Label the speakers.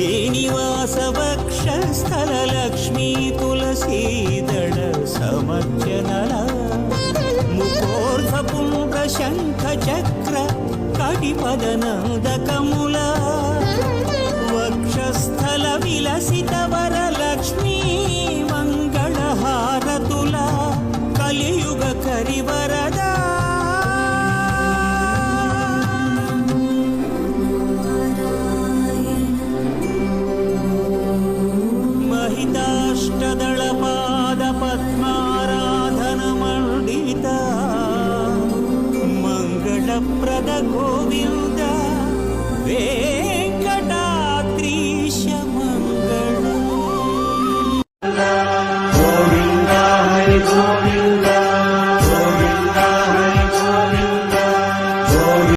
Speaker 1: ಶ್ರೀನಿವಾಸ ವಕ್ಷಸ್ಥಲ ಲಕ್ಷ್ಮೀ ತುಳಸೀದಳ ಸಮರ್ಚನಲ ಮುಖೋರ್ಧ ಪುಂಡ್ರ ಶಂಖ ಚಕ್ರ ಕಟಿಪದ ನಂದ ಕಮಲ ವಕ್ಷಸ್ಥಲ ವಿಲಸಿತ ವರ ಲಕ್ಷ್ಮೀ ಮಂಗಳ ಹಾರತುಲ ಕಲಿಯುಗ ಕರಿವರದ ಮಹಿತಾಷ್ಟದಳ ಪಾದ ಪದ್ಮಾರಾಧನ ಮಂಡಿತ ಮಂಗಳಪ್ರದ ಗೋವಿಂದ